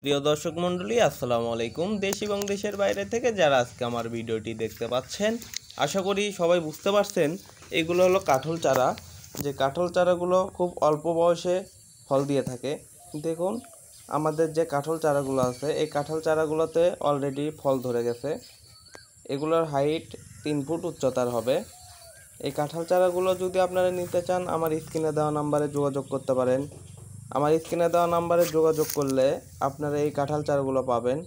প্রিয় দর্শক মণ্ডলী, আসসালামু আলাইকুম। দেশ এবং দেশের বাইরে থেকে যারা আজকে আমার ভিডিওটি দেখতে পাচ্ছেন, আশা করি সবাই বুঝতে পারছেন এগুলো হলো কাঁঠাল চারা। যে কাঁঠাল চারাগুলো খুব অল্প বয়সে ফল দিয়ে থাকে। দেখুন আমাদের যে কাঁঠাল চারাগুলো আছে, এই কাঁঠাল চারাগুলোতে অলরেডি ফল ধরে গেছে। এগুলোর হাইট 3 ফুট উচ্চতার হবে। এই কাঁঠাল চারাগুলো যদি আপনারা নিতে চান, আমার স্ক্রিনে দেওয়া নাম্বারে যোগাযোগ করতে পারেন। আমার স্ক্রিনে দেওয়া নাম্বারে যোগাযোগ করলে আপনারা এই কাঁঠাল চারাগুলো পাবেন।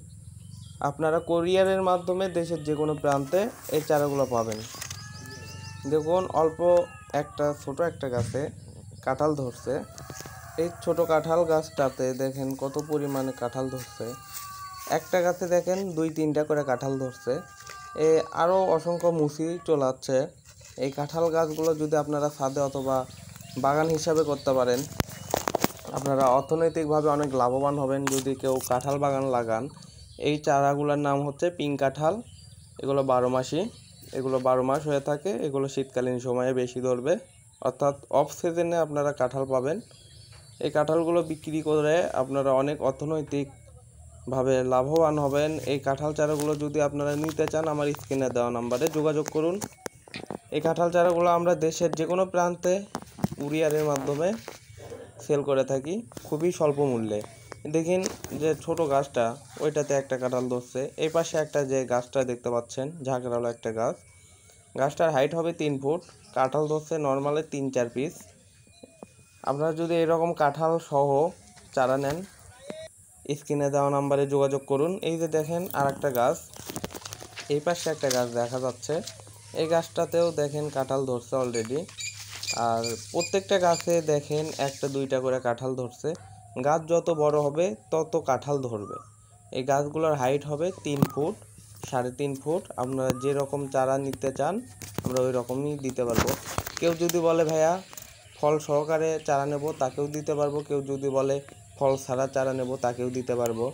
আপনারা কোরিয়ারের মাধ্যমে দেশের যে কোনো প্রান্তে এই চারাগুলো পাবেন। দেখুন অল্প ছোট একটা গাছে কাঁঠাল ধরছে। এই ছোট কাঁঠাল গাছটাতে দেখেন কত পরিমাণে কাঁঠাল ধরছে। একটা গাছে দেখেন 2-3টা করে কাঁঠাল ধরছে। আরও অসংখ্য মুচি চলাচ্ছে। এই কাঁঠাল গাছগুলো যদি আপনারা ছাদে অথবা বাগান হিসাবে করতে পারেন, আপনারা অর্থনৈতিকভাবে অনেক লাভবান হবেন যদি কেউ কাঁঠাল বাগান লাগান। এই চারাগুলোর নাম হচ্ছে পিং কাঁঠাল। এগুলো 12 মাসি, এগুলো 12 মাস হয়ে থাকে। এগুলো শীতকালীন সময়ে বেশি ধরবে, অর্থাৎ অফ সিজনে আপনারা কাঁঠাল পাবেন। এই কাঁঠালগুলো বিক্রি করে আপনারা অনেক অর্থনৈতিকভাবে লাভবান হবেন। এই কাঁঠাল চারাগুলো যদি আপনারা নিতে চান, আমার স্ক্রিনে দেওয়া নাম্বারে যোগাযোগ করুন। এই কাঁঠাল চারাগুলো আমরা দেশের যে কোনো প্রান্তে কুরিয়ারের মাধ্যমে সেল করে থাকি খুবই স্বল্প মূল্যে। দেখেন যে ছোট গাছটা, ওইটাতে একটা কাঁঠাল ধরছে। এই পাশে একটা যে গাছটা দেখতে পাচ্ছেন, ঝাঁকড়ালো একটা গাছ, গাছটার হাইট হবে 3 ফুট। কাঁঠাল ধরছে নর্মালে 3-4 পিস। আপনারা যদি এরকম কাঁঠাল সহ চারা নেন, স্ক্রিনে দেওয়া নাম্বারে যোগাযোগ করুন। এই যে দেখেন আর একটা গাছ, এই পাশে একটা গাছ দেখা যাচ্ছে। এই গাছটাতেও দেখেন কাঁঠাল ধরছে অলরেডি। আর প্রত্যেকটা গাছে দেখেন 1-2টা করে কাঁঠাল ধরছে। গাছ যত বড় হবে তত কাঁঠাল ধরবে। এই গাছগুলোর হাইট হবে 3 ফুট, 3.5 ফুট। আপনারা যেরকম চারা নিতে চান আমরা ওই রকমই দিতে পারবো। কেউ যদি বলে ভাইয়া ফল সহকারে চারা নেব, তাকেও দিতে পারবো। কেউ যদি বলে ফল ছাড়া চারা নেব, তাকেও দিতে পারবো।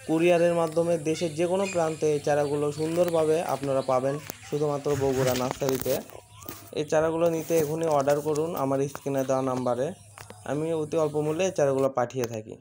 কুরিয়ারের মাধ্যমে দেশের যে কোনো প্রান্তে এই চারাগুলো সুন্দরভাবে আপনারা পাবেন, শুধুমাত্র বগুড়া নার্সারিতে। এই চারাগুলো নিতে এখনই অর্ডার করুন আমার স্ক্রিনে দেওয়া নাম্বারে। আমি অতি অল্প মূল্যে এই চারাগুলো পাঠিয়ে থাকি।